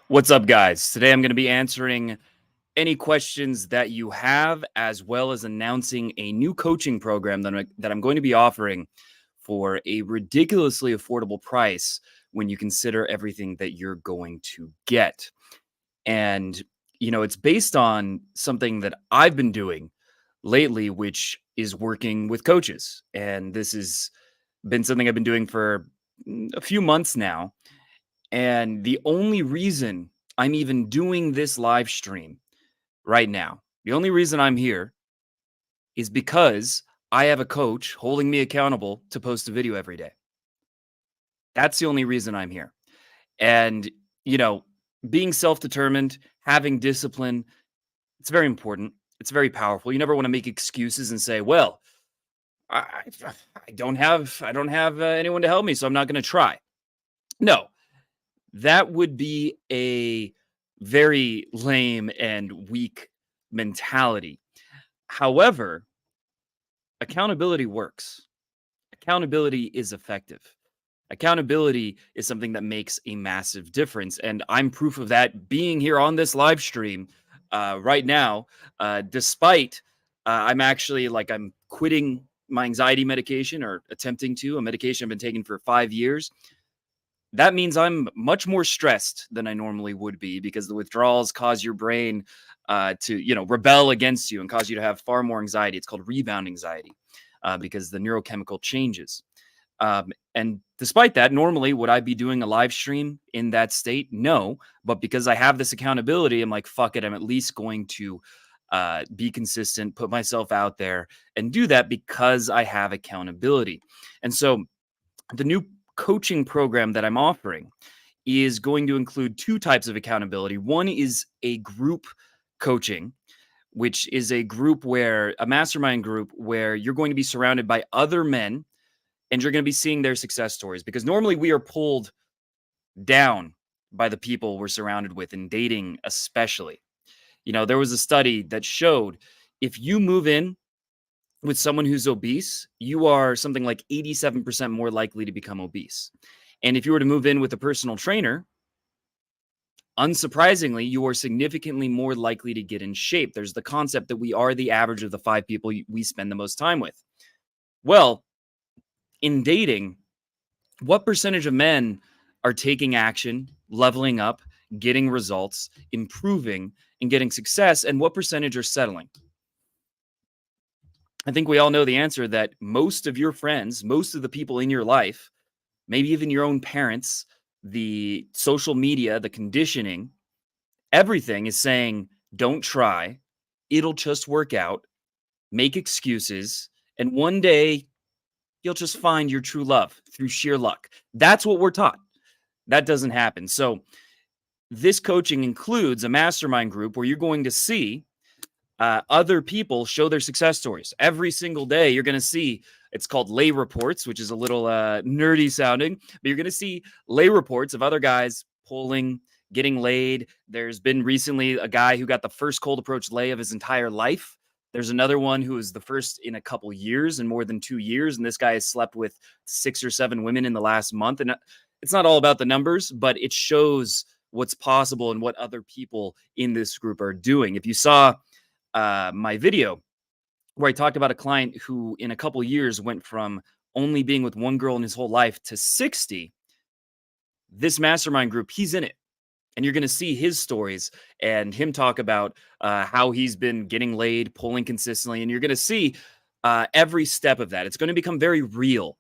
What's up, guys? Today I'm going to be answering any questions that you have, as well as announcing a new coaching program that I'm going to be offering for a ridiculously affordable price when you consider everything that you're going to get. And, it's based on something that I've been doing lately, which is working with coaches. And this has been something I've been doing for a few months now. And the only reason I'm even doing this live stream right now, the only reason I'm here is because I have a coach holding me accountable to post a video every day. That's the only reason I'm here. And, you know, being self determined, having discipline, it's very important. It's very powerful. You never want to make excuses and say, well, I, I I don't have anyone to help me, so I'm not going to try. No, that would be a very lame and weak mentality. However, accountability works. Accountability is effective. Accountability is something that makes a massive difference. And I'm proof of that being here on this live stream right now, despite I'm quitting my anxiety medication or attempting to, a medication I've been taking for 5 years. That means I'm much more stressed than I normally would be because the withdrawals cause your brain to rebel against you and cause you to have far more anxiety. It's called rebound anxiety because the neurochemical changes. And despite that, normally would I be doing a live stream in that state? No, but because I have this accountability, I'm like, fuck it. I'm at least going to be consistent, put myself out there, and do that because I have accountability. And so the new coaching program that I'm offering is going to include two types of accountability. One is a group coaching, which is a mastermind group where you're going to be surrounded by other men and you're going to be seeing their success stories, because normally we are pulled down by the people we're surrounded with, in dating especially. There was a study that showed if you move in with someone who's obese, you are something like 87% more likely to become obese. And if you were to move in with a personal trainer, unsurprisingly, you are significantly more likely to get in shape. There's the concept that we are the average of the 5 people we spend the most time with. Well, in dating, what percentage of men are taking action, leveling up, getting results, improving, and getting success? And what percentage are settling? I think we all know the answer, that most of your friends, most of the people in your life, maybe even your own parents, the social media, the conditioning, everything is saying, don't try. It'll just work out. Make excuses. And one day you'll just find your true love through sheer luck. That's what we're taught. That doesn't happen. So this coaching includes a mastermind group where you're going to see other people show their success stories. Every single day, you're going to see, it's called lay reports, which is a little nerdy sounding, but you're going to see lay reports of other guys pulling, getting laid. There's been recently a guy who got the first cold approach lay of his entire life. There's another one who is the first in a couple years, in more than 2 years. And this guy has slept with 6 or 7 women in the last month. And it's not all about the numbers, but it shows what's possible and what other people in this group are doing. If you saw my video where I talked about a client who in a couple years went from only being with one girl in his whole life to 60, this mastermind group, he's in it. And you're going to see his stories and him talk about how he's been getting laid, pulling consistently. And you're going to see every step of that. It's going to become very real.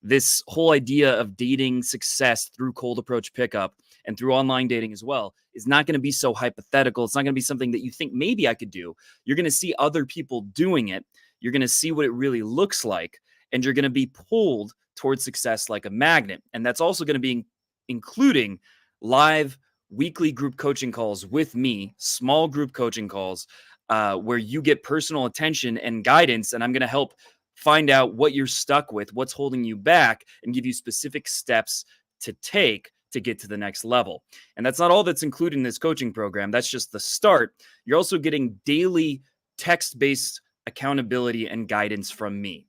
This whole idea of dating success through cold approach pickup and through online dating as well is not going to be so hypothetical. It's not going to be something that you think maybe I could do. You're going to see other people doing it. You're going to see what it really looks like. And you're going to be pulled towards success like a magnet. And that's also going to be including live weekly group coaching calls with me, small group coaching calls, where you get personal attention and guidance. And I'm going to help find out what you're stuck with, what's holding you back, and give you specific steps to take to get to the next level. And that's not all that's included in this coaching program. That's just the start. You're also getting daily text-based accountability and guidance from me.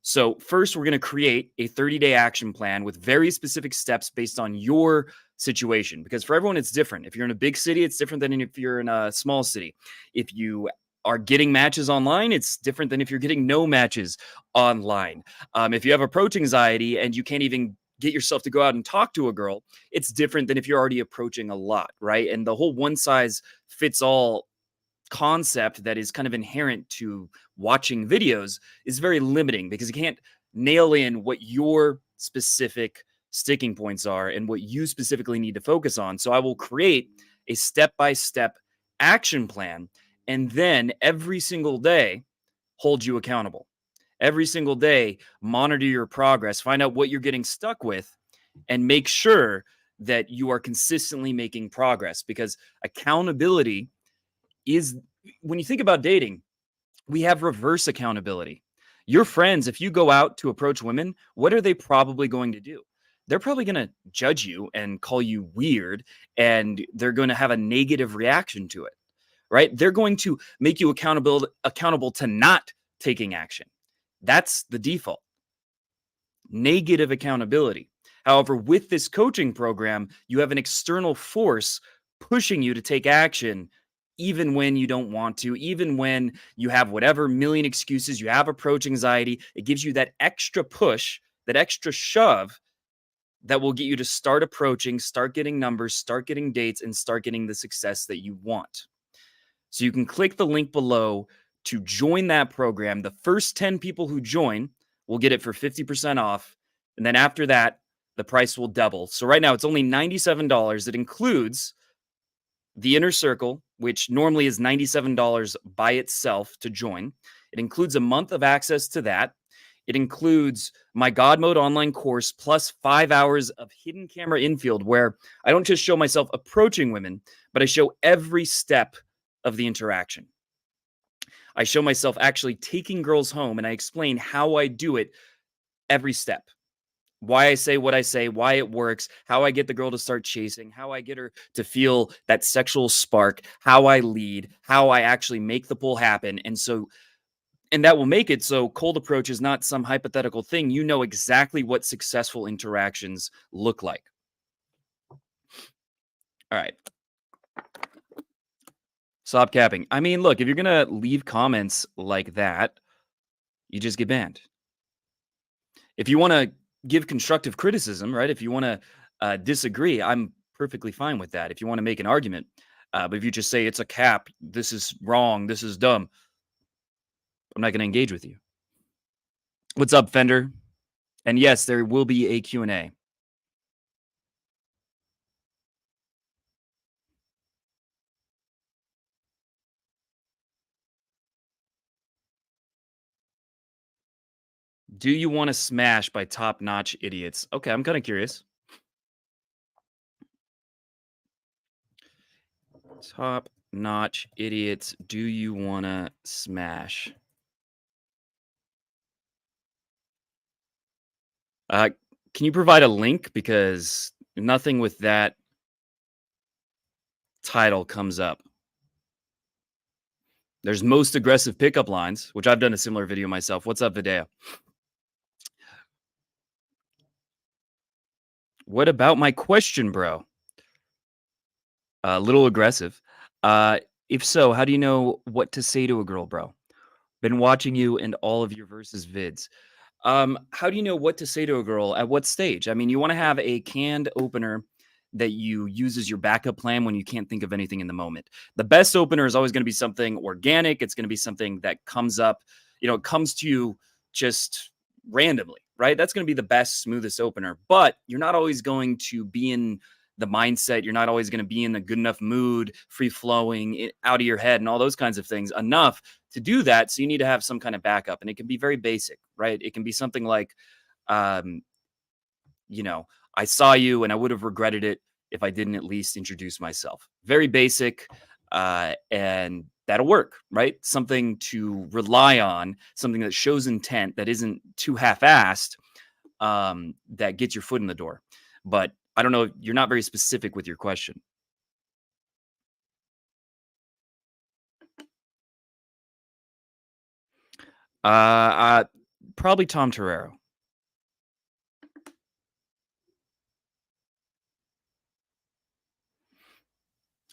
So first, we're going to create a 30-day action plan with very specific steps based on your situation, because for everyone it's different. If you're in a big city, it's different than if you're in a small city. If you are getting matches online, it's different than if you're getting no matches online. If you have approach anxiety and you can't even get yourself to go out and talk to a girl, it's different than if you're already approaching a lot, right? And the whole one size fits all concept that is kind of inherent to watching videos is very limiting, because you can't nail in what your specific sticking points are and what you specifically need to focus on. So I will create a step-by-step action plan, and then every single day hold you accountable. Every single day, monitor your progress, find out what you're getting stuck with, and make sure that you are consistently making progress, because accountability is, when you think about dating, we have reverse accountability. Your friends, if you go out to approach women, what are they probably going to do? They're probably going to judge you and call you weird, and they're going to have a negative reaction to it, right? They're going to make you accountable to not taking action. That's the default. Negative accountability. However, with this coaching program, you have an external force pushing you to take action, even when you don't want to, even when you have whatever million excuses, you have approach anxiety. It gives you that extra push, that extra shove that will get you to start approaching, start getting numbers, start getting dates, and start getting the success that you want. So you can click the link below to join that program. The first 10 people who join will get it for 50% off. And then after that, the price will double. So right now it's only $97. It includes the Inner Circle, which normally is $97 by itself to join. It includes a month of access to that. It includes my God Mode online course plus 5 hours of hidden camera infield, where I don't just show myself approaching women, but I show every step of the interaction. I show myself actually taking girls home, and I explain how I do it every step. Why I say what I say, why it works, how I get the girl to start chasing, how I get her to feel that sexual spark, how I lead, how I actually make the pull happen. And that will make it so cold approach is not some hypothetical thing. You know exactly what successful interactions look like. All right. Stop capping. I mean, look, if you're going to leave comments like that, you just get banned. If you want to give constructive criticism, right? If you want to disagree, I'm perfectly fine with that. If you want to make an argument, but if you just say it's a cap, this is wrong, this is dumb, I'm not going to engage with you. What's up, Fender? And yes, there will be a Q&A. Do you want to smash by Top Notch Idiots? Okay, I'm kind of curious. Top Notch Idiots, do you want to smash? Can you provide a link? Because nothing with that title comes up. There's most aggressive pickup lines, which I've done a similar video myself. What's up, Videa? What about my question, bro? A little aggressive. Uh, if so, how do you know what to say to a girl, bro? Been watching you and all of your versus vids. How do you know what to say to a girl at what stage? I mean, you want to have a canned opener that you use as your backup plan when you can't think of anything in the moment. The best opener is always going to be something organic. It's going to be something that comes up, it comes to you just randomly, right? That's going to be the best, smoothest opener. But you're not always going to be in the mindset. You're not always going to be in a good enough mood, free flowing, out of your head, and all those kinds of things enough to do that. So you need to have some kind of backup, and it can be very basic, right? It can be something like, um, I saw you and I would have regretted it if I didn't at least introduce myself. Very basic, and that'll work, right? Something to rely on, something that shows intent, that isn't too half-assed, that gets your foot in the door. But I don't know, you're not very specific with your question. Uh, uh Probably Tom Torero.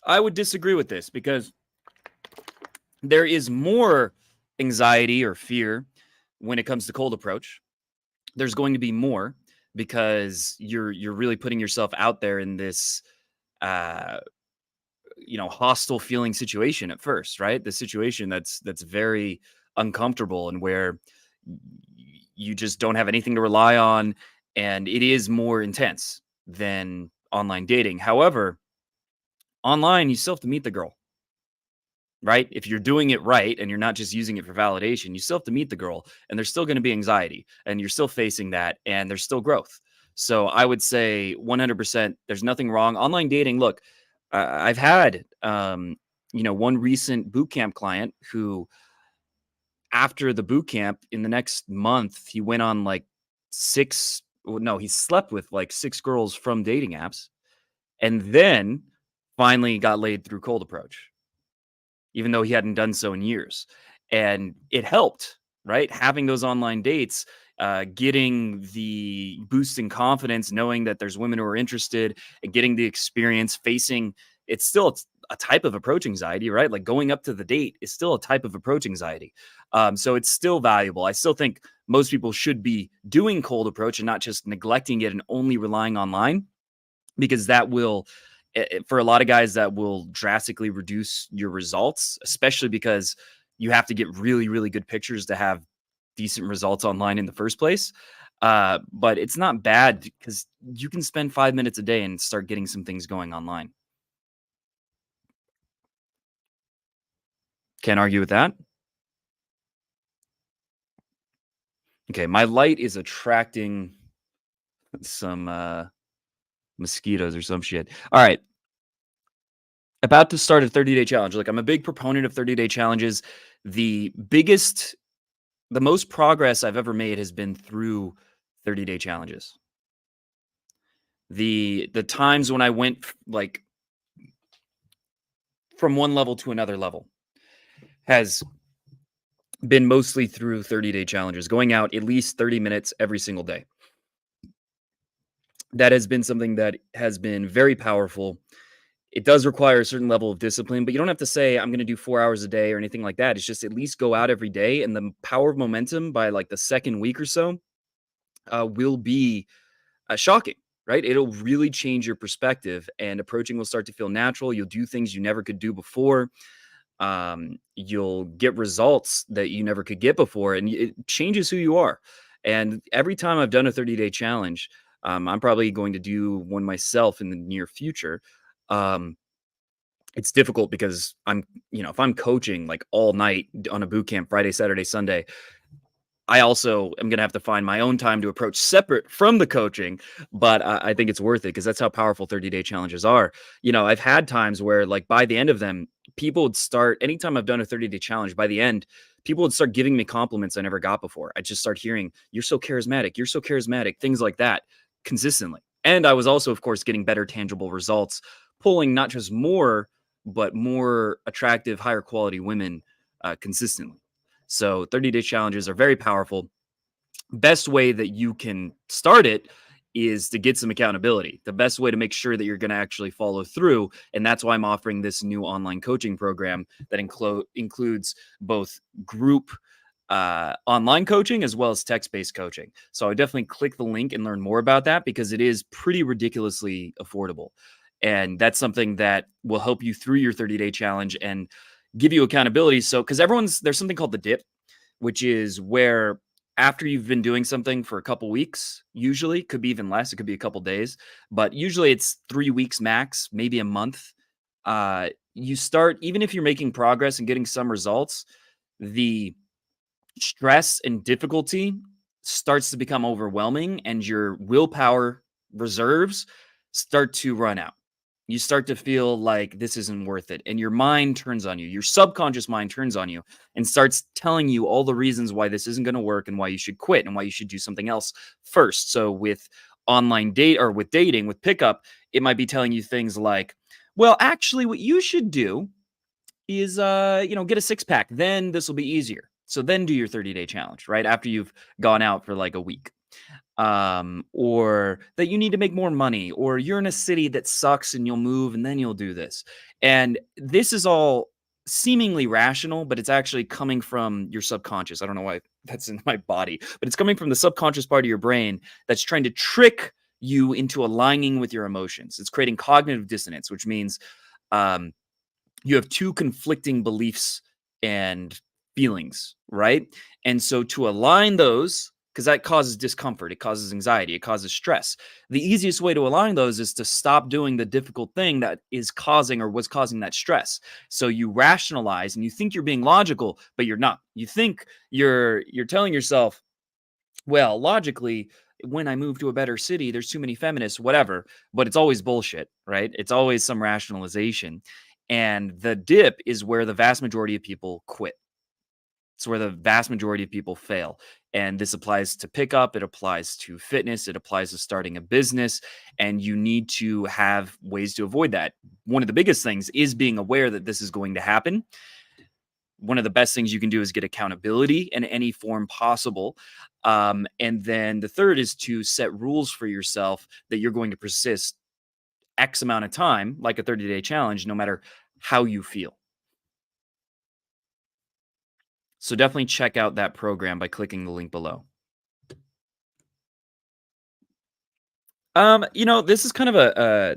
I would disagree with this because there is more anxiety or fear when it comes to cold approach. There's going to be more because you're really putting yourself out there in this uh hostile feeling situation at first, right? The situation that's very uncomfortable and where you just don't have anything to rely on, and it is more intense than online dating. However, online you still have to meet the girl, right? If you're doing it right and you're not just using it for validation, you still have to meet the girl, and there's still going to be anxiety and you're still facing that, and there's still growth. So I would say 100% there's nothing wrong. Online dating, look, I've had, one recent boot camp client who, after the boot camp, in the next month, he went on like six, well, no, he slept with like six girls from dating apps and then finally got laid through cold approach, even though he hadn't done so in years. And it helped, right? Having those online dates, getting the boost in confidence, knowing that there's women who are interested, and getting the experience facing it's still a type of approach anxiety, right? Like going up to the date is still a type of approach anxiety. So it's still valuable. I still think most people should be doing cold approach and not just neglecting it and only relying online, because that will for a lot of guys that will drastically reduce your results, especially because you have to get really really good pictures to have decent results online in the first place. But it's not bad because you can spend 5 minutes a day and start getting some things going online. Can't argue with that. Okay, my light is attracting some mosquitoes or some shit. All right, about to start a 30-day challenge. Like, I'm a big proponent of 30-day challenges. The biggest the most progress I've ever made has been through 30-day challenges. The times when I went like from one level to another level has been mostly through 30-day challenges, going out at least 30 minutes every single day. That has been something that has been very powerful. It does require a certain level of discipline, but you don't have to say, I'm going to do 4 hours a day or anything like that. It's just at least go out every day. And the power of momentum by like the second week or so will be shocking, right? It'll really change your perspective, and approaching will start to feel natural. You'll do things you never could do before. You'll get results that you never could get before, and it changes who you are. And every time I've done a 30-day challenge, I'm probably going to do one myself in the near future. Um, it's difficult because if I'm coaching like all night on a boot camp, Friday, Saturday, Sunday, I also am gonna have to find my own time to approach separate from the coaching, but I think it's worth it because that's how powerful 30-day challenges are. I've had times where, like, by the end of them, people would start anytime I've done a 30-day challenge, by the end, people would start giving me compliments I never got before. I just start hearing, "You're so charismatic. You're so charismatic," things like that consistently. And I was also, of course, getting better tangible results, pulling not just more, but more attractive, higher quality women consistently. So 30-day challenges are very powerful. Best way that you can start it is to get some accountability. The best way to make sure that you're going to actually follow through. And that's why I'm offering this new online coaching program that includes both group online coaching as well as text-based coaching. So I definitely click the link and learn more about that because it is pretty ridiculously affordable. And that's something that will help you through your 30-day challenge and give you accountability. So, because there's something called the dip, which is where after you've been doing something for a couple weeks, usually could be even less, it could be a couple days, but usually it's 3 weeks max, maybe a month. You start, even if you're making progress and getting some results, the stress and difficulty starts to become overwhelming, and your willpower reserves start to run out. You start to feel like this isn't worth it, and your mind turns on you. Your subconscious mind turns on you and starts telling you all the reasons why this isn't going to work and why you should quit and why you should do something else first. So with online date or with dating, with pickup, it might be telling you things like, well, actually what you should do is get a six pack, then this will be easier. So then do your 30-day challenge right after you've gone out for like a week. or that you need to make more money, or you're in a city that sucks and you'll move and then you'll do this. And this is all seemingly rational, but it's actually coming from your subconscious. I don't know why that's in my body, but it's coming from the subconscious part of your brain that's trying to trick you into aligning with your emotions. It's creating cognitive dissonance, which means um, you have two conflicting beliefs and feelings, right? And so to align those, because that causes discomfort, it causes anxiety, it causes stress. The easiest way to align those is to stop doing the difficult thing that is causing or was causing that stress. So you rationalize and you think you're being logical, but you're not. You think you're telling yourself, well, logically, when I move to a better city, there's too many feminists, whatever, but it's always bullshit, right? It's always some rationalization. And the dip is where the vast majority of people quit. It's where the vast majority of people fail. And this applies to pickup, it applies to fitness, it applies to starting a business. And you need to have ways to avoid that. One of the biggest things is being aware that this is going to happen. One of the best things you can do is get accountability in any form possible. And then the third is to set rules for yourself that you're going to persist X amount of time, like a 30-day challenge, no matter how you feel. So definitely check out that program by clicking the link below. This is kind of a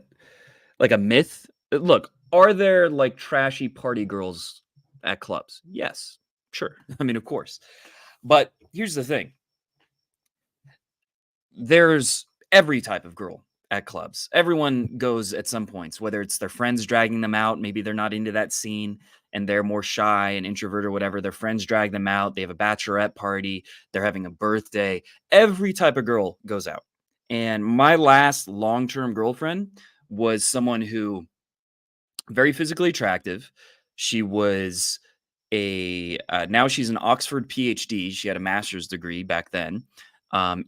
like a myth. Look, are there like trashy party girls at clubs? Yes, sure. I mean, of course. But here's the thing. There's every type of girl at clubs. Everyone goes at some points, whether it's their friends dragging them out, maybe they're not into that scene and they're more shy and introvert or whatever. Their friends drag them out. They have a bachelorette party, they're having a birthday. Every type of girl goes out. And my last long-term girlfriend was someone who very physically attractive. She was now she's an Oxford PhD. She had a master's degree back then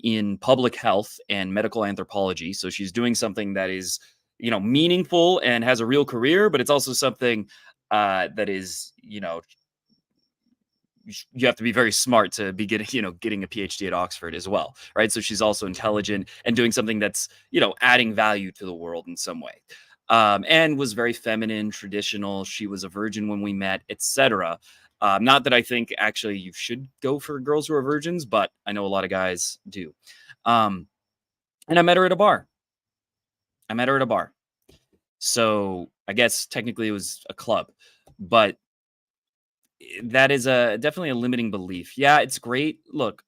in public health and medical anthropology. So she's doing something that is, meaningful and has a real career, but it's also something that is, you have to be very smart to be getting a PhD at Oxford as well, right? So she's also intelligent and doing something that's, adding value to the world in some way. And was very feminine, traditional. She was a virgin when we met, etc. Not that I think actually you should go for girls who are virgins, but I know a lot of guys do. And I met her at a bar. So I guess technically it was a club, but that is definitely a limiting belief. Yeah, it's great. Look,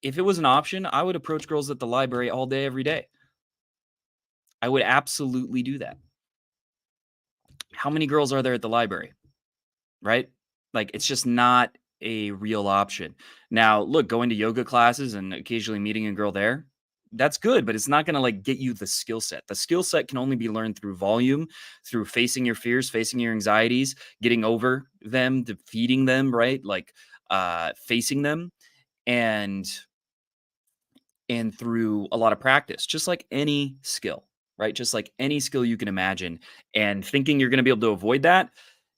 if it was an option, I would approach girls at the library all day, every day. I would absolutely do that. How many girls are there at the library? Right? Like, it's just not a real option. Now, look, going to yoga classes and occasionally meeting a girl there, that's good, but it's not going to like get you the skill set. The skill set can only be learned through volume, through facing your fears, facing your anxieties, getting over them, defeating them, right? Like facing them and through a lot of practice, just like any skill, right? Just like any skill you can imagine. And thinking you're going to be able to avoid that,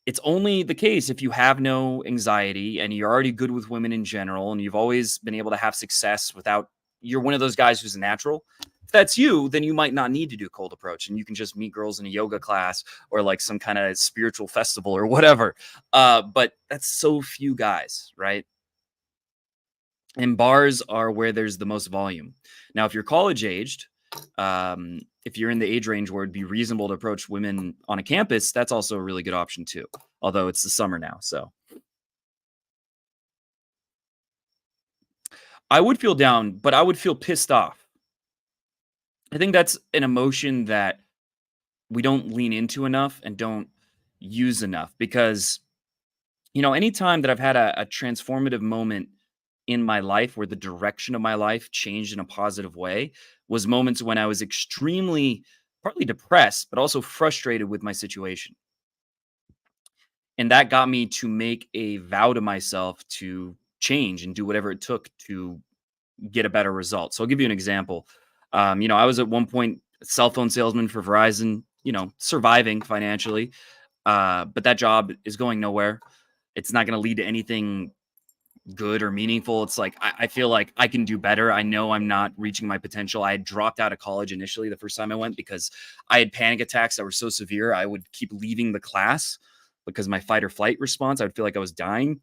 it's only the case if you have no anxiety and you're already good with women in general and you've always been able to have success without, you're one of those guys who's a natural. If that's you, then you might not need to do cold approach and you can just meet girls in a yoga class or like some kind of spiritual festival or whatever. But that's so few guys, right? And bars are where there's the most volume. Now, if you're college aged, if you're in the age range where it'd be reasonable to approach women on a campus, that's also a really good option too. Although it's the summer now, so I would feel down, but I would feel pissed off. I think that's an emotion that we don't lean into enough and don't use enough because, anytime that I've had a transformative moment in my life where the direction of my life changed in a positive way was moments when I was extremely partly depressed, but also frustrated with my situation. And that got me to make a vow to myself to change and do whatever it took to get a better result. So I'll give you an example. I was at one point a cell phone salesman for Verizon, surviving financially. But that job is going nowhere. It's not going to lead to anything good or meaningful. It's like I feel like I can do better. I know I'm not reaching my potential. I had dropped out of college initially the first time I went because I had panic attacks that were so severe. I would keep leaving the class because my fight or flight response, I would feel like I was dying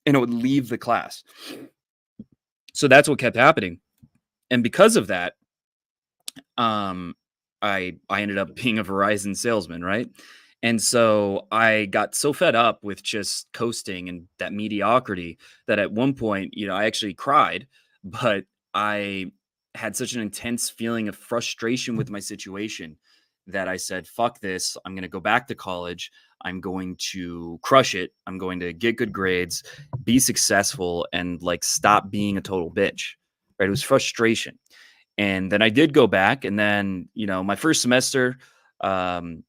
and I would leave the class. So that's what kept happening. And because of that, um, I ended up being a Verizon salesman, right? And so I got so fed up with just coasting and that mediocrity that at one point, I actually cried, but I had such an intense feeling of frustration with my situation that I said, fuck this. I'm going to go back to college. I'm going to crush it. I'm going to get good grades, be successful, and like stop being a total bitch. Right? It was frustration. And then I did go back, and then my first semester, um,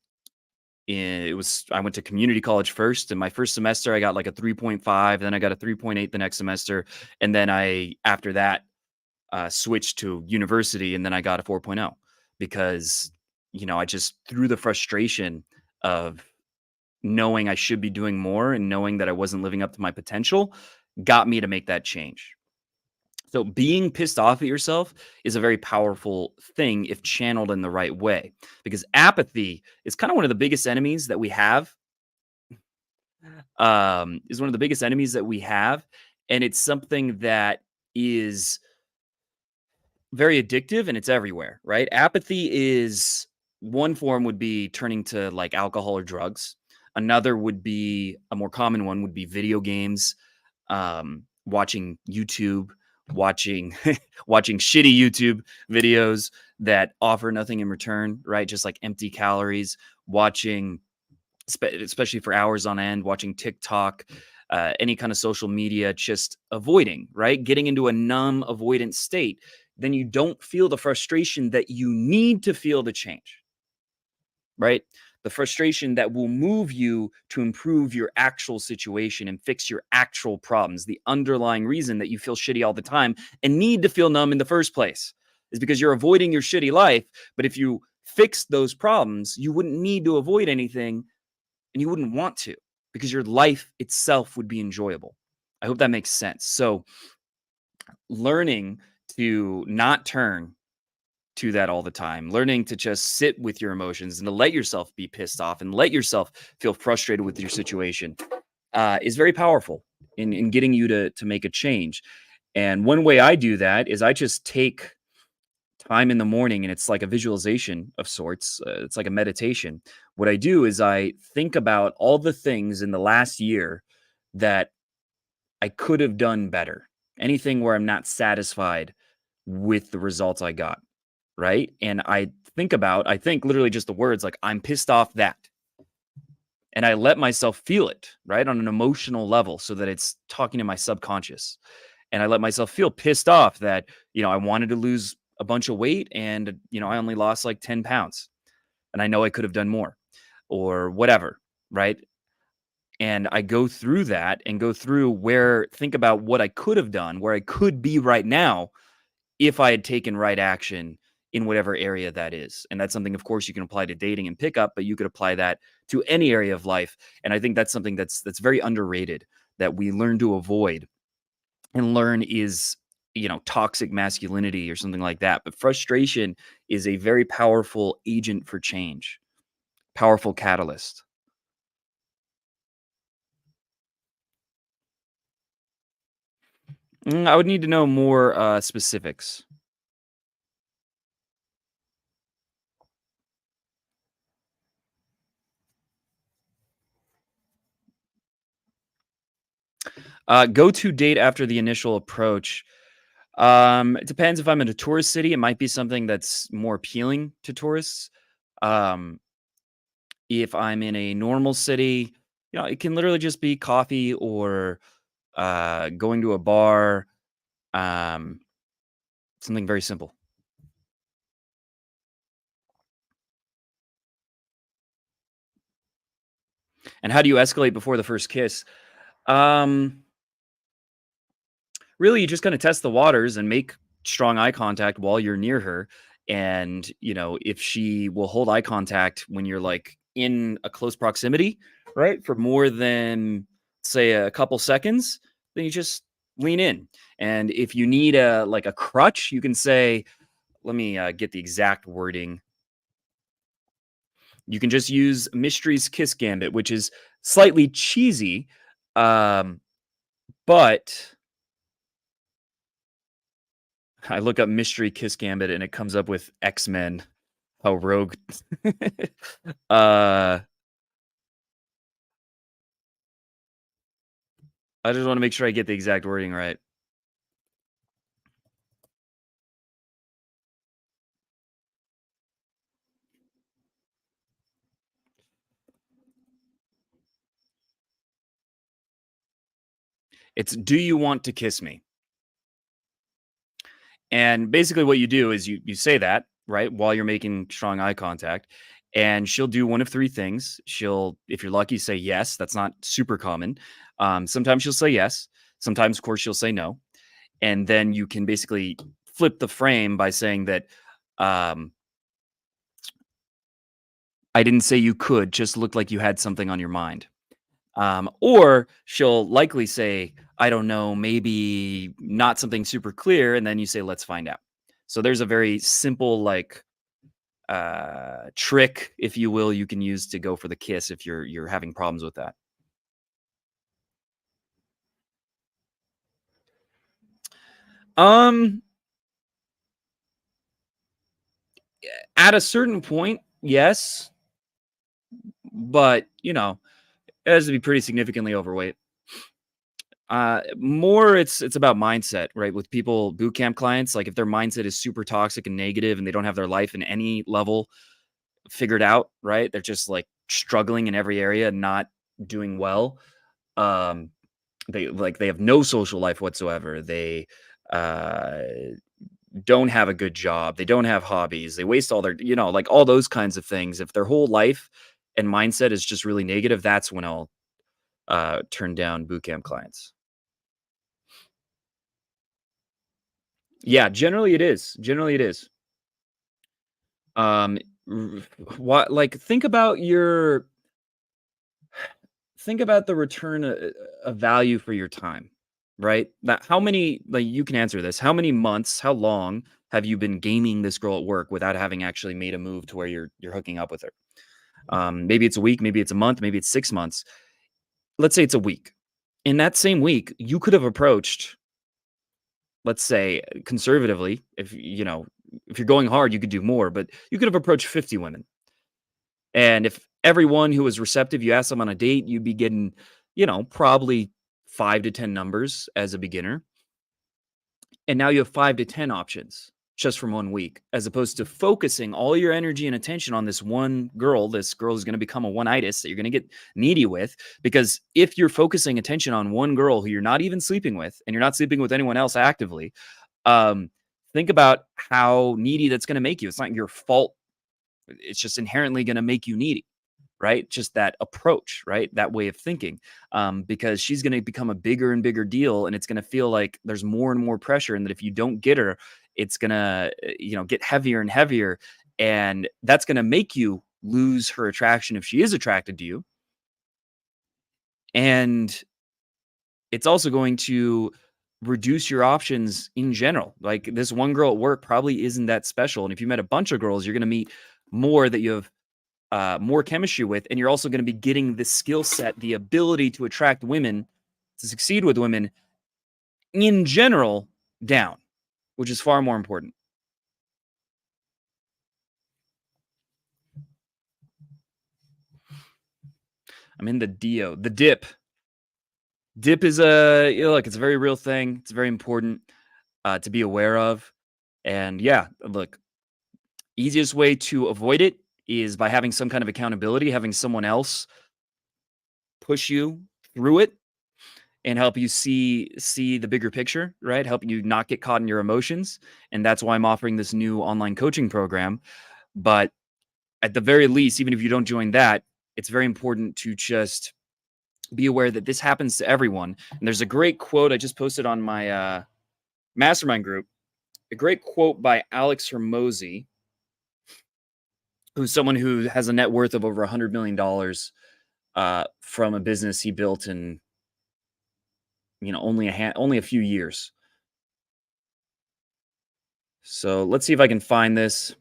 I went to community college first, and my first semester I got like a 3.5, then I got a 3.8 the next semester, and then I after that switched to university, and then I got a 4.0 because I just through the frustration of knowing I should be doing more and knowing that I wasn't living up to my potential got me to make that change. So being pissed off at yourself is a very powerful thing if channeled in the right way, because apathy is kind of one of the biggest enemies that we have. Is one of the biggest enemies that we have, and it's something that is very addictive and it's everywhere, right? Apathy is one form would be turning to like alcohol or drugs. Another would be a more common one would be video games, watching YouTube, watching watching shitty YouTube videos that offer nothing in return, right? Just like empty calories, watching especially for hours on end, watching TikTok, any kind of social media, just avoiding, right? Getting into a numb avoidant state. Then you don't feel the frustration that you need to feel to change, right? The frustration that will move you to improve your actual situation and fix your actual problems. The underlying reason that you feel shitty all the time and need to feel numb in the first place is because you're avoiding your shitty life. But if you fix those problems, you wouldn't need to avoid anything and you wouldn't want to because your life itself would be enjoyable. I hope that makes sense. So, learning to not turn to that all the time, learning to just sit with your emotions and to let yourself be pissed off and let yourself feel frustrated with your situation is very powerful in getting you to make a change. And one way I do that is I just take time in the morning and it's like a visualization of sorts. It's like a meditation. What I do is I think about all the things in the last year that I could have done better. Anything where I'm not satisfied with the results I got, right? And I think literally just the words like, I'm pissed off that. And I let myself feel it, right? On an emotional level so that it's talking to my subconscious. And I let myself feel pissed off that, I wanted to lose a bunch of weight and, I only lost like 10 pounds and I know I could have done more or whatever, right? And I go through that and go through think about what I could have done, where I could be right now if I had taken right action in whatever area that is. And that's something, of course, you can apply to dating and pickup, but you could apply that to any area of life. And I think that's something that's very underrated that we learn to avoid and learn is, toxic masculinity or something like that. But frustration is a very powerful agent for change, powerful catalyst. I would need to know more specifics. Go to date after the initial approach. It depends if I'm in a tourist city, it might be something that's more appealing to tourists. Um, if I'm in a normal city, it can literally just be coffee or going to a bar, um, something very simple. And how do you escalate before the first kiss? Um, Really, you just kind of test the waters and make strong eye contact while you're near her. And, if she will hold eye contact when you're like in a close proximity, right, for more than say a couple seconds, then you just lean in. And if you need a like a crutch, you can say, let me get the exact wording. You can just use Mystery's Kiss Gambit, which is slightly cheesy, um, but I look up Mystery Kiss Gambit and it comes up with X-Men. How Rogue uh, I just wanna make sure I get the exact wording right. It's, "Do you want to kiss me?" And basically what you do is you say that, right, while you're making strong eye contact, and she'll do one of 3 things. She'll, if you're lucky, say yes. That's not super common. Sometimes she'll say yes. Sometimes, of course, she'll say no. And then you can basically flip the frame by saying that, um, "I didn't say you could, just looked like you had something on your mind." Or she'll likely say, "I don't know, maybe not something super clear," and then you say, "Let's find out." So there's a very simple, like, trick, if you will, you can use to go for the kiss if you're having problems with that. Um, at a certain point, yes, but, it has to be pretty significantly overweight. More it's about mindset, right? With people, boot camp clients, like if their mindset is super toxic and negative and they don't have their life in any level figured out, right? They're just like struggling in every area and not doing well. Um, they have no social life whatsoever. They uh don't have a good job. They don't have hobbies. They waste all their, like all those kinds of things. If their whole life and mindset is just really negative, that's when I'll turn down boot camp clients. Yeah, generally it is. Generally it is. Um, r what, like, think about the return of value for your time, right? That how many, like, you can answer this. How many months, how long have you been gaming this girl at work without having actually made a move to where you're hooking up with her? Maybe it's a week, maybe it's a month, maybe it's 6 months. Let's say it's a week. In that same week, you could have approached, let's say, conservatively, if you're going hard, you could do more, but you could have approached 50 women. And if everyone who was receptive, you asked them on a date, you'd be getting, probably 5 to 10 numbers as a beginner. And now you have 5 to 10 options just from 1 week, as opposed to focusing all your energy and attention on this one girl. This girl is going to become a one-itis that you're going to get needy with. Because if you're focusing attention on one girl who you're not even sleeping with, and you're not sleeping with anyone else actively, um, think about how needy that's going to make you. It's not your fault. It's just inherently going to make you needy, right? Just that approach, right? That way of thinking, because she's going to become a bigger and bigger deal, and it's going to feel like there's more and more pressure, and that if you don't get her, it's going to, get heavier and heavier, and that's going to make you lose her attraction if she is attracted to you, and it's also going to reduce your options in general. Like this one girl at work probably isn't that special, and if you met a bunch of girls, you're going to meet more that you have more chemistry with, and you're also going to be getting the skill set, the ability to attract women, to succeed with women in general down, which is far more important. I'm in the DO, the dip. Dip is look, it's a very real thing. It's very important to be aware of. And yeah, look, easiest way to avoid it is by having some kind of accountability, having someone else push you through it and help you see the bigger picture, right? Help you not get caught in your emotions, and that's why I'm offering this new online coaching program. But at the very least, even if you don't join that, it's very important to just be aware that this happens to everyone. And there's a great quote I just posted on my mastermind group. A great quote by Alex Hermosi, who's someone who has a net worth of over $100 million from a business he built in only a few years. So let's see if I can find this.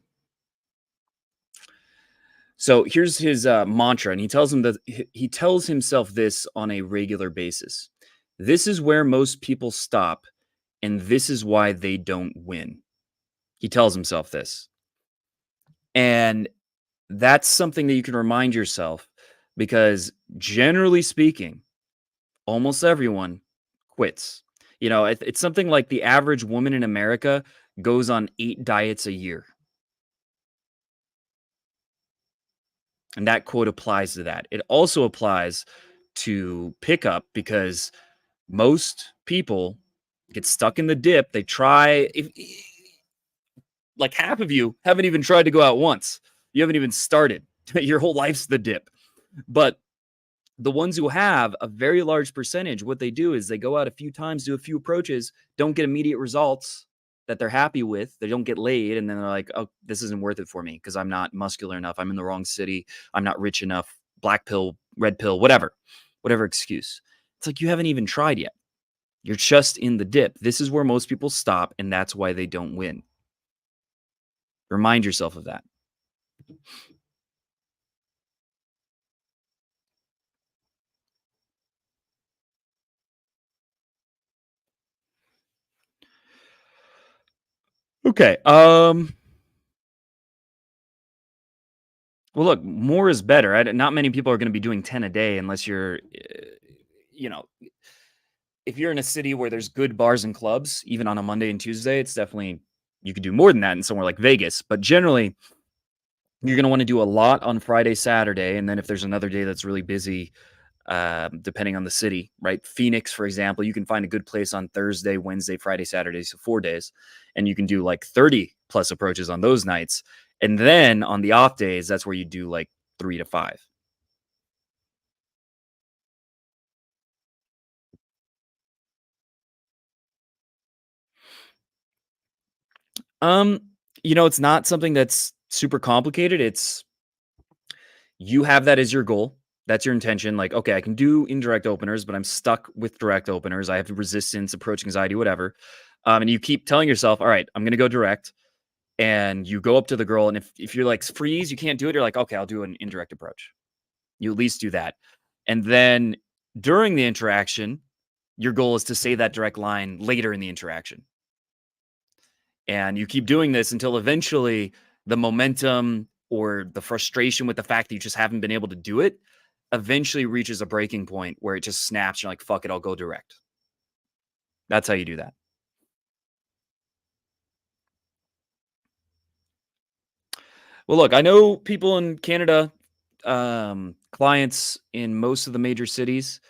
So here's his mantra, and he tells himself this on a regular basis. This is where most people stop, and this is why they don't win. He tells himself this. And that's something that you can remind yourself because generally speaking, almost everyone quits. It's something like the average woman in America goes on 8 diets a year. And that quote applies to that. It also applies to pickup because most people get stuck in the dip. They try, if like half of you haven't even tried to go out once. You haven't even started. Your whole life's the dip. But the ones who have a very large percentage, what they do is they go out a few times, do a few approaches, don't get immediate results that they're happy with. They don't get laid. And then they're like, oh, this isn't worth it for me because I'm not muscular enough. I'm in the wrong city. I'm not rich enough. Black pill, red pill, whatever excuse. It's like you haven't even tried yet. You're just in the dip. This is where most people stop. And that's why they don't win. Remind yourself of that. Okay. Well, look, more is better. Not many people are going to be doing 10 a day unless you know, if you're in a city where there's good bars and clubs, even on a Monday and Tuesday, it's definitely, you could do more than that in somewhere like Vegas. But generally, you're going to want to do a lot on Friday, Saturday. And then if there's another day that's really busy, depending on the city, right? Phoenix, for example, you can find a good place on Thursday, Wednesday, Friday, Saturday, so 4 days. And you can do like 30 plus approaches on those nights. And then on the off days, that's where you do like 3 to 5. Um, it's not something that's super complicated. It's you have that as your goal. That's your intention. Like, okay, I can do indirect openers, but I'm stuck with direct openers. I have resistance, approach anxiety, whatever. And you keep telling yourself, all right, I'm going to go direct. And you go up to the girl. And if you're like freeze, you can't do it. You're like, okay, I'll do an indirect approach. You at least do that. And then during the interaction, your goal is to say that direct line later in the interaction. And you keep doing this until eventually the momentum or the frustration with the fact that you just haven't been able to do it eventually reaches a breaking point where it just snaps. You're like, fuck it, I'll go direct. That's how you do that. Well, look, I know people in Canada, clients in most of the major cities,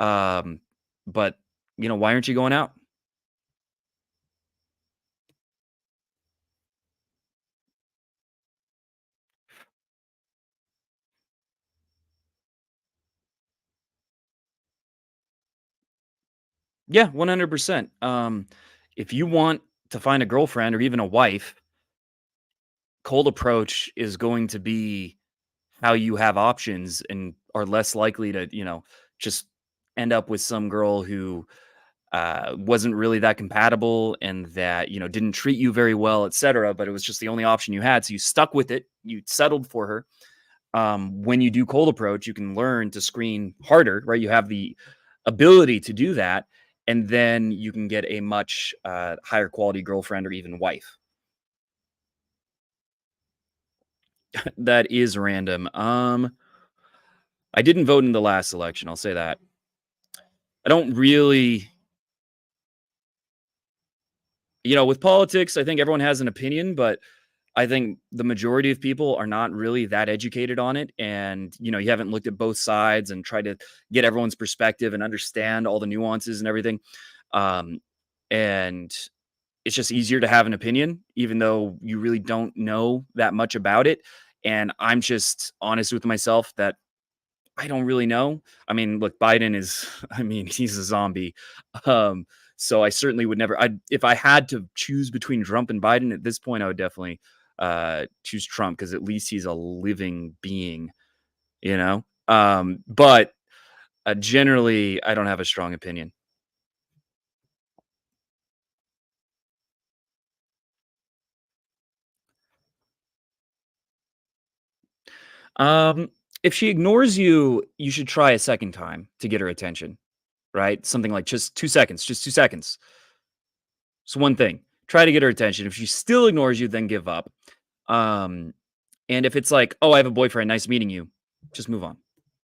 um, but why aren't you going out? Yeah, 100%. If you want to find a girlfriend or even a wife, cold approach is going to be how you have options and are less likely to, just end up with some girl who wasn't really that compatible and that, didn't treat you very well, etc. But it was just the only option you had. So you stuck with it. You settled for her. When you do cold approach, you can learn to screen harder, right? You have the ability to do that. And then you can get a much higher quality girlfriend or even wife. That is random. I didn't vote in the last election. I'll say that. I don't really, with politics, I think everyone has an opinion, but I think the majority of people are not really that educated on it. And, you haven't looked at both sides and tried to get everyone's perspective and understand all the nuances and everything. Um, and it's just easier to have an opinion, even though you really don't know that much about it. And I'm just honest with myself that I don't really know. I mean, look, Biden is, I mean, he's a zombie. Um, so I certainly would never, if I had to choose between Trump and Biden at this point, I would definitely choose Trump because at least he's a living being, you know? But generally, I don't have a strong opinion. Um, if she ignores you, you should try a second time to get her attention, right? Something like just 2 seconds. It's one thing. Try to get her attention. If she still ignores you, then give up. Um, and if it's like, "Oh, I have a boyfriend. Nice meeting you," just move on,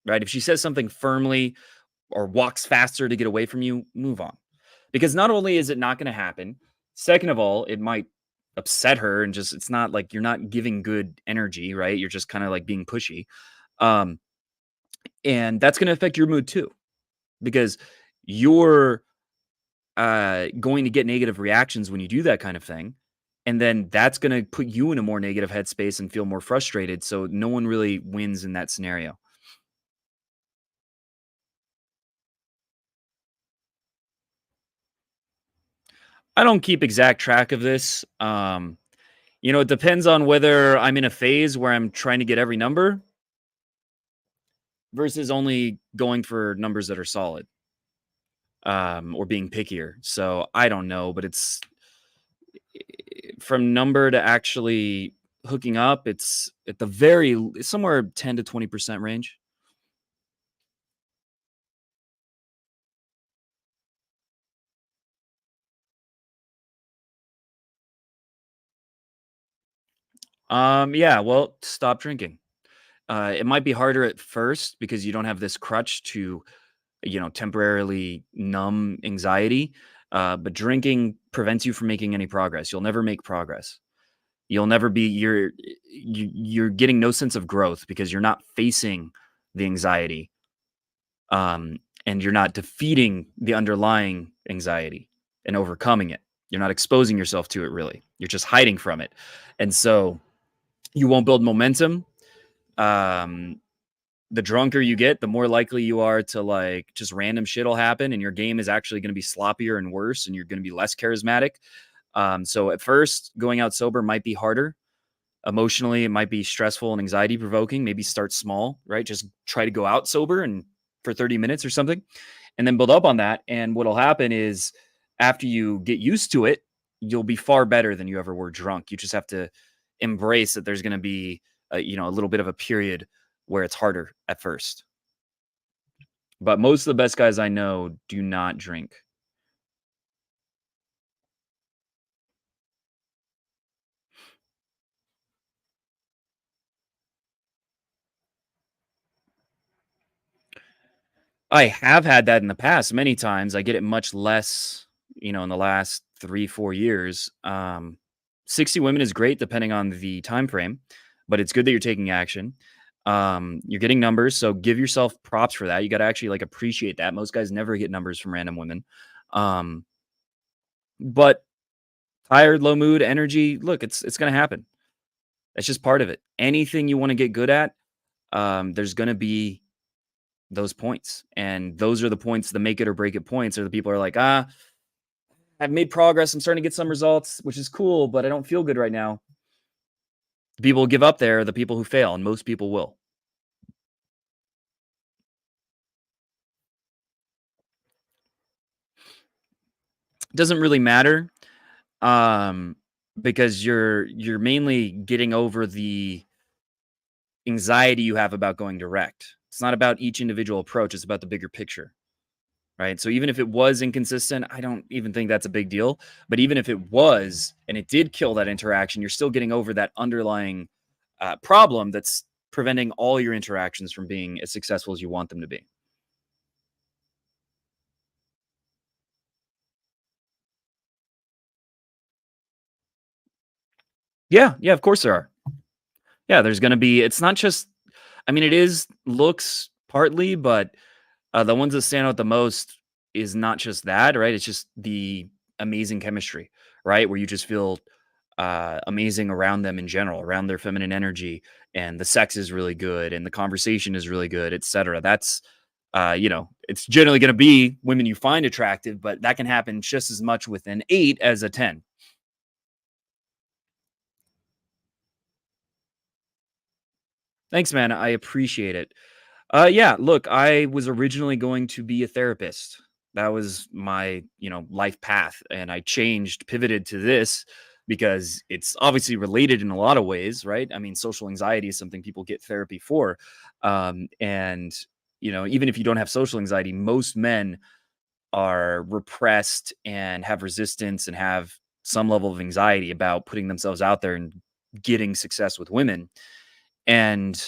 right? If she says something firmly or walks faster to get away from you, move on. Because not only is it not going to happen, second of all, it might upset her and just it's not like you're not giving good energy, right? You're just kind of like being pushy. Um, and that's going to affect your mood too because you're going to get negative reactions when you do that kind of thing. And then that's going to put you in a more negative headspace and feel more frustrated. So no one really wins in that scenario. I don't keep exact track of this. It depends on whether I'm in a phase where I'm trying to get every number versus only going for numbers that are solid, or being pickier. So I don't know, but it's from number to actually hooking up, it's at the somewhere 10 to 20% range. Yeah, well, stop drinking. It might be harder at first because you don't have this crutch to, temporarily numb anxiety. But drinking prevents you from making any progress. You'll never make progress. You'll never be you're getting no sense of growth because you're not facing the anxiety, and you're not defeating the underlying anxiety and overcoming it. You're not exposing yourself to it really. You're just hiding from it. And so you won't build momentum. Um, the drunker you get, the more likely you are to like just random shit will happen and your game is actually going to be sloppier and worse and you're going to be less charismatic. So at first, going out sober might be harder. Emotionally, it might be stressful and anxiety provoking. Maybe start small, right? Just try to go out sober and for 30 minutes or something, and then build up on that. And what'll happen is after you get used to it, you'll be far better than you ever were drunk. You just have to embrace that there's going to be a little bit of a period where it's harder at first. But most of the best guys I know do not drink. I have had that in the past many times. I get it much less, in the last 3, 4 years. 60 women is great depending on the time frame, but it's good that you're taking action. You're getting numbers, so give yourself props for that. You gotta actually, like, appreciate that. Most guys never get numbers from random women. Um, but tired, low mood, energy, look, it's gonna happen. That's just part of it. Anything you wanna get good at, there's gonna be those points. And those are the points, the make it or break it points, are the people are like, I've made progress. I'm starting to get some results, which is cool, but I don't feel good right now. The people who give up there are the people who fail, and most people will. It doesn't really matter, um, because you're mainly getting over the anxiety you have about going direct. It's not about each individual approach, it's about the bigger picture. Right? So even if it was inconsistent, I don't even think that's a big deal. But even if it was, and it did kill that interaction, you're still getting over that underlying problem that's preventing all your interactions from being as successful as you want them to be. Yeah, yeah, of course there are. Yeah, there's going to be. It's not just. I mean, it is looks partly, but the ones that stand out the most is not just that, right? It's just the amazing chemistry, right? Where you just feel amazing around them in general, around their feminine energy, and the sex is really good, and the conversation is really good, etc. That's it's generally going to be women you find attractive, but that can happen just as much with an 8 as a 10. Thanks, man. I appreciate it. Yeah, look, I was originally going to be a therapist. That was my, life path, and I changed, pivoted to this because it's obviously related in a lot of ways, right? I mean, social anxiety is something people get therapy for. And, even if you don't have social anxiety, most men are repressed and have resistance and have some level of anxiety about putting themselves out there and getting success with women. And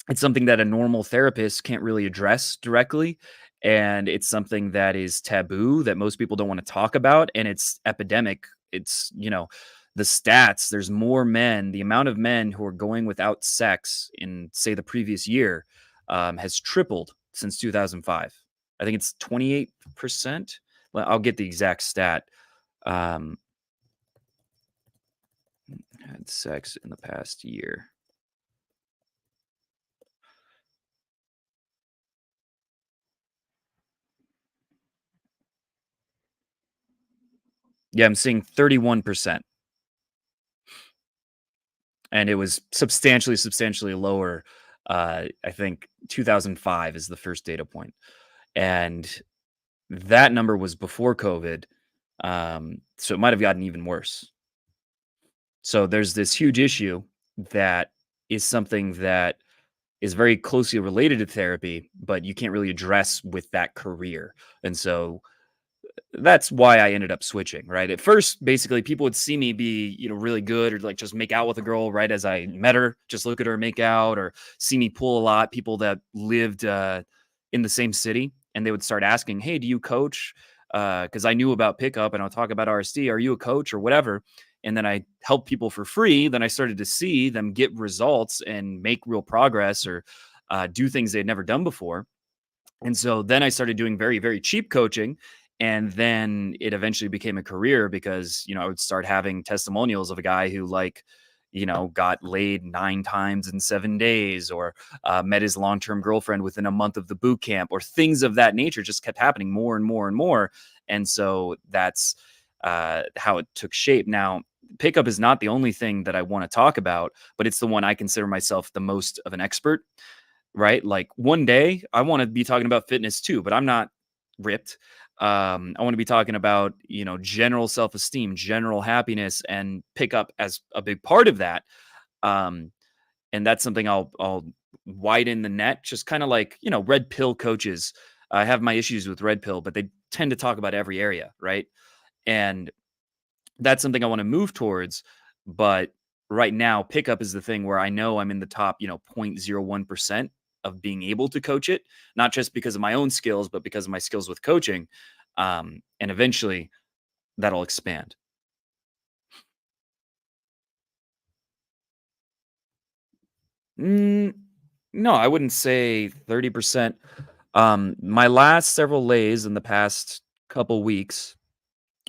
it's something that a normal therapist can't really address directly. And it's something that is taboo that most people don't want to talk about. And it's epidemic. The stats, there's more men, the amount of men who are going without sex in, say, the previous year has tripled since 2005. I think it's 28%. Well, I'll get the exact stat. Um, had sex in the past year. Yeah, I'm seeing 31%. And it was substantially, substantially lower. I think 2005 is the first data point, and that number was before COVID, so it might have gotten even worse. So there's this huge issue that is something that is very closely related to therapy, but you can't really address with that career, and so that's why I ended up switching, right? At first, basically, people would see me be, really good or like just make out with a girl right as I met her, just look at her, make out, or see me pull a lot. People that lived in the same city and they would start asking, "Hey, do you coach?" Because I knew about pickup and I'll talk about RSD. Are you a coach or whatever? And then I help people for free. Then I started to see them get results and make real progress or do things they had never done before. And so then I started doing very, very cheap coaching. And then it eventually became a career because, I would start having testimonials of a guy who, like, got laid 9 times in 7 days or met his long term girlfriend within a month of the boot camp or things of that nature just kept happening more and more and more. And so that's how it took shape. Now, pickup is not the only thing that I want to talk about, but it's the one I consider myself the most of an expert, right? Like one day I want to be talking about fitness too, but I'm not ripped. I want to be talking about, general self-esteem, general happiness, and pick up as a big part of that. Um, and that's something I'll widen the net, just kind of like, red pill coaches. I have my issues with red pill, but they tend to talk about every area, right? And that's something I want to move towards. But right now, pickup is the thing where I know I'm in the top, 0.01% of being able to coach it, not just because of my own skills, but because of my skills with coaching. And eventually that'll expand. Mm, no, I wouldn't say 30%. My last several lays in the past couple weeks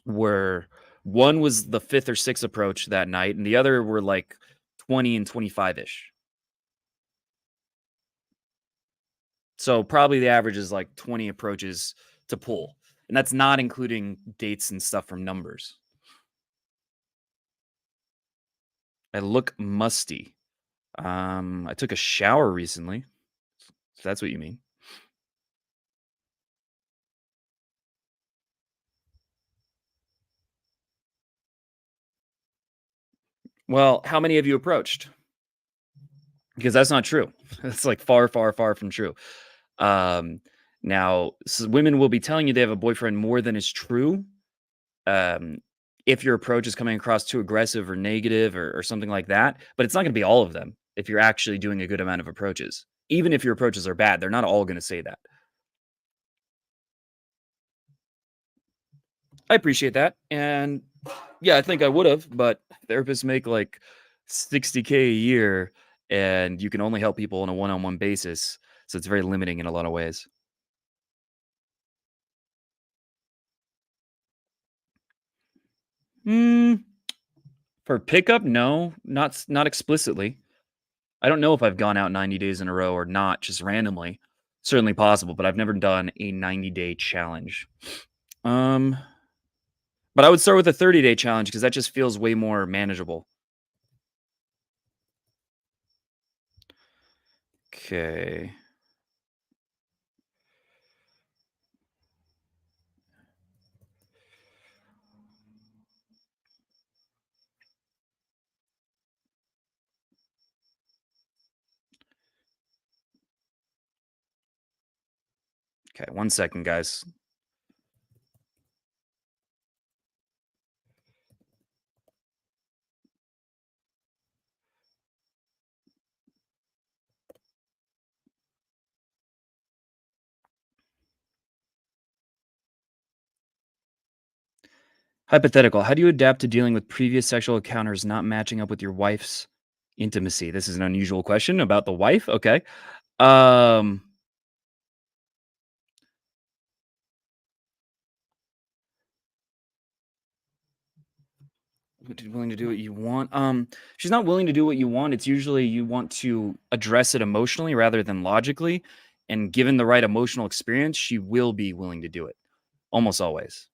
were, one was the fifth or sixth approach that night, and the other were like 20 and 25 ish. So probably the average is like 20 approaches to pull. And that's not including dates and stuff from numbers. I look musty. I took a shower recently. If that's what you mean. Well, how many have you approached? Because that's not true. That's like far, far, far from true. Um, Now, women will be telling you they have a boyfriend more than is true. Um, if your approach is coming across too aggressive or negative or something like that, but it's not going to be all of them if you're actually doing a good amount of approaches. Even if your approaches are bad, they're not all going to say that. I appreciate that. And yeah, I think I would have, but therapists make like 60K a year and you can only help people on a one-on-one basis. So it's very limiting in a lot of ways. Mm, for pickup, no, not explicitly. I don't know if I've gone out 90 days in a row or not, just randomly. Certainly possible, but I've never done a 90-day challenge. Um, but I would start with a 30-day challenge because that just feels way more manageable. Okay. Okay, 1 second, guys. Hypothetical. How do you adapt to dealing with previous sexual encounters not matching up with your wife's intimacy? This is an unusual question about the wife. Okay. Um, willing to do what you want. She's not willing to do what you want. It's usually you want to address it emotionally rather than logically. And given the right emotional experience, she will be willing to do it almost always.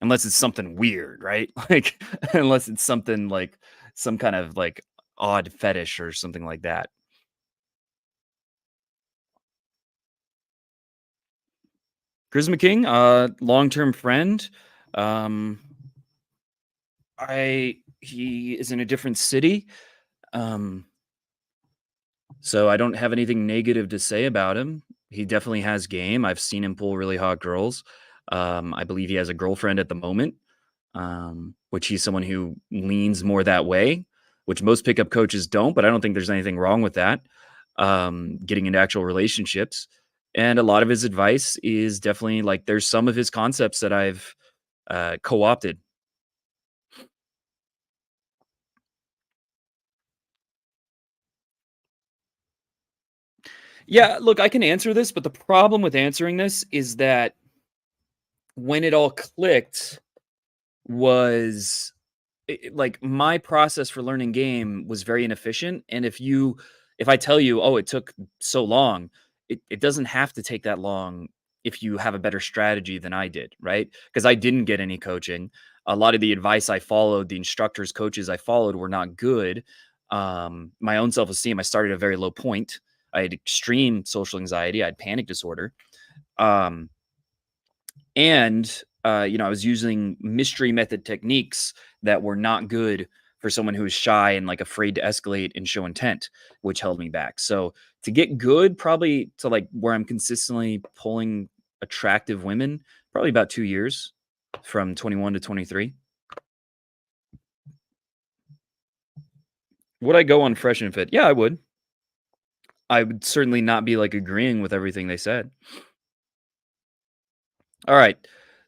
Unless it's something weird, right? Like, unless it's something like some kind of like odd fetish or something like that. Charisma King, long-term friend. Um, he is in a different city. Um, so I don't have anything negative to say about him. He definitely has game. I've seen him pull really hot girls. I believe he has a girlfriend at the moment, which he's someone who leans more that way, which most pickup coaches don't, but I don't think there's anything wrong with that. Getting into actual relationships. And a lot of his advice is definitely like there's some of his concepts that I've co-opted. Yeah, look, I can answer this, but the problem with answering this is that when it all clicked was like my process for learning game was very inefficient. And if I tell you, oh, it took so long, it doesn't have to take that long if you have a better strategy than I did, right? Because I didn't get any coaching. A lot of the advice I followed, the instructors, coaches I followed were not good. My own self esteem, I started at a very low point. I had extreme social anxiety. I had panic disorder. Um, and I was using mystery method techniques that were not good for someone who was shy and like afraid to escalate and show intent, which held me back. So to get good, probably to like where I'm consistently pulling attractive women, probably about 2 years from 21 to 23. Would I go on Fresh and Fit? Yeah, I would. I would certainly not be like agreeing with everything they said. All right.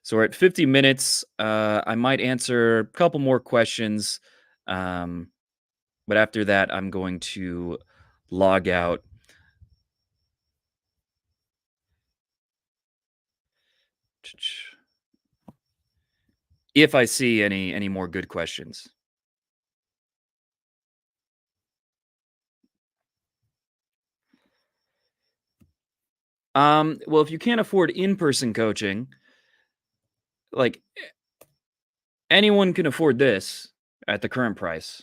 So we're at 50 minutes. I might answer a couple more questions. Um, but after that, I'm going to log out if I see any more good questions. Well, if you can't afford in-person coaching, like anyone can afford this at the current price,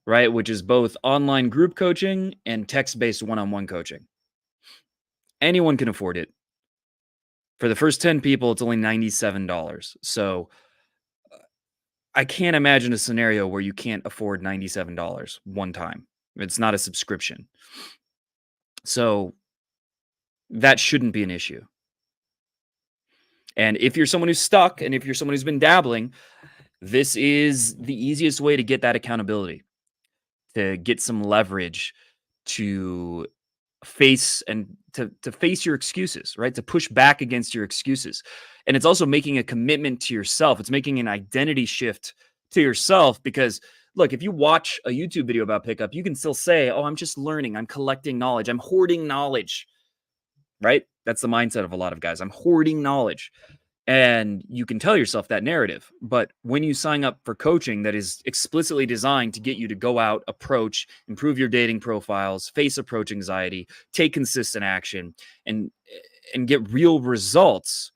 right? Which is both online group coaching and text-based one-on-one coaching. Anyone can afford it. For the first 10 people, it's only $97. So I can't imagine a scenario where you can't afford $97 one time. It's not a subscription. So that shouldn't be an issue. And if you're someone who's stuck and if you're someone who's been dabbling, this is the easiest way to get that accountability, to get some leverage, to face and to face your excuses, right? To push back against your excuses. And it's also making a commitment to yourself. It's making an identity shift to yourself because look, if you watch a YouTube video about pickup, you can still say, "Oh, I'm just learning. I'm collecting knowledge. I'm hoarding knowledge." Right? That's the mindset of a lot of guys. I'm hoarding knowledge. And you can tell yourself that narrative. But when you sign up for coaching that is explicitly designed to get you to go out, approach, improve your dating profiles, face approach anxiety, take consistent action, and get real results,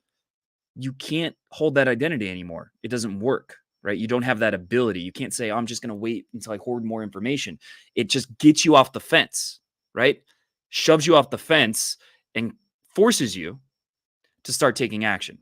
you can't hold that identity anymore. It doesn't work, right? You don't have that ability. You can't say, oh, I'm just going to wait until I hoard more information. It just gets you off the fence, right? Shoves you off the fence and forces you to start taking action.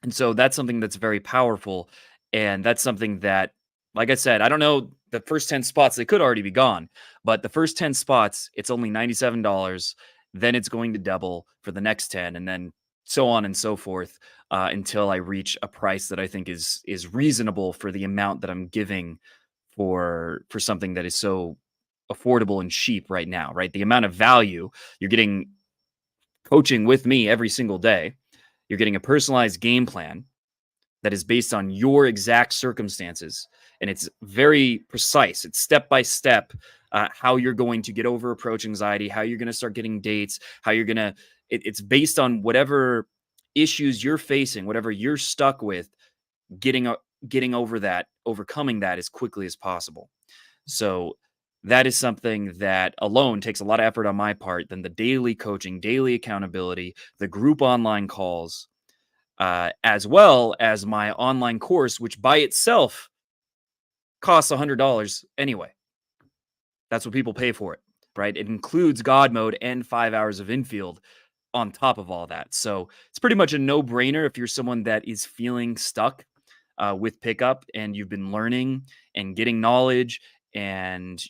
And so that's something that's very powerful. And that's something that, like I said, I don't know the first 10 spots, they could already be gone, but the first 10 spots, it's only $97. then it's going to double for the next 10, and then so on and so forth until I reach a price that I think is reasonable for the amount that I'm giving for something that is so affordable and cheap right now, right? The amount of value you're getting coaching with me every single day. You're getting a personalized game plan that is based on your exact circumstances. And it's very precise. It's step by step how you're going to get over approach anxiety, how you're going to start getting dates, how you're going to, it's based on whatever issues you're facing, whatever you're stuck with, getting over that, overcoming that as quickly as possible. So that is something that alone takes a lot of effort on my part. Then the daily coaching, daily accountability, the group online calls, as well as my online course, which by itself costs $100 anyway. That's what people pay for it, right? It includes God mode and 5 hours of infield on top of all that. So it's pretty much a no-brainer if you're someone that is feeling stuck with pickup and you've been learning and getting knowledge and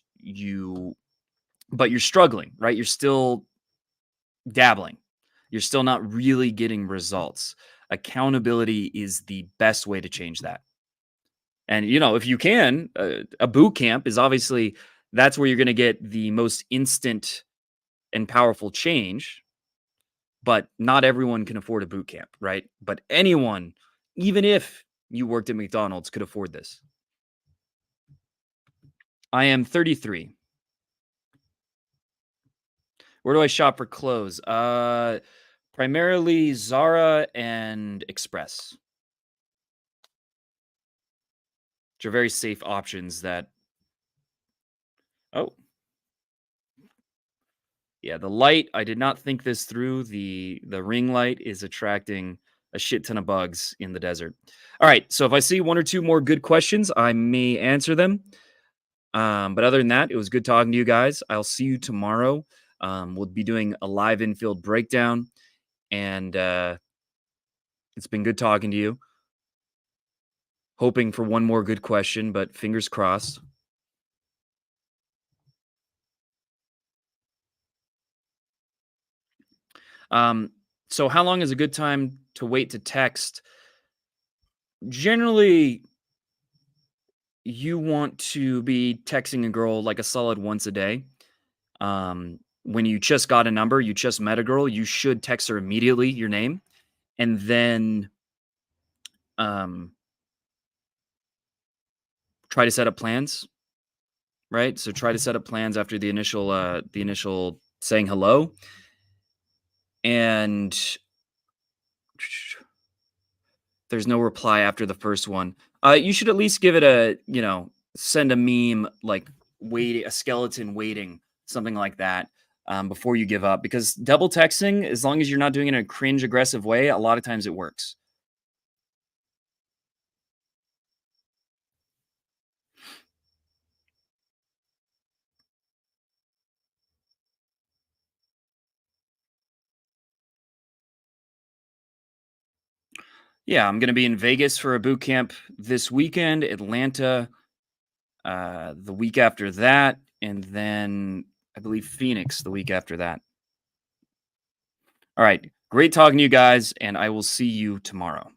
but you're struggling, right? You're still dabbling. You're still not really getting results. Accountability is the best way to change that. And, if you can, a boot camp is obviously that's where you're going to get the most instant and powerful change. But not everyone can afford a boot camp, right? But anyone, even if you worked at McDonald's, could afford this. I am 33. Where do I shop for clothes? Primarily Zara and Express, which are very safe options that. Oh, yeah, the light, I did not think this through. The ring light is attracting a shit ton of bugs in the desert. All right, so if I see one or two more good questions, I may answer them. But other than that, it was good talking to you guys. I'll see you tomorrow. We'll be doing a live infield breakdown, and it's been good talking to you. Hoping for one more good question, but fingers crossed. So how long is a good time to wait to text? Generally, you want to be texting a girl like a solid once a day. When you just got a number, you just met a girl, you should text her immediately your name, and then try to set up plans, right? So try to set up plans after the initial saying hello, and there's no reply after the first one. You should at least give it send a meme like a skeleton waiting, something like that, before you give up. Because double texting, as long as you're not doing it in a cringe aggressive way, a lot of times it works. Yeah, I'm going to be in Vegas for a boot camp this weekend, Atlanta the week after that, and then I believe Phoenix the week after that. All right. Great talking to you guys, and I will see you tomorrow.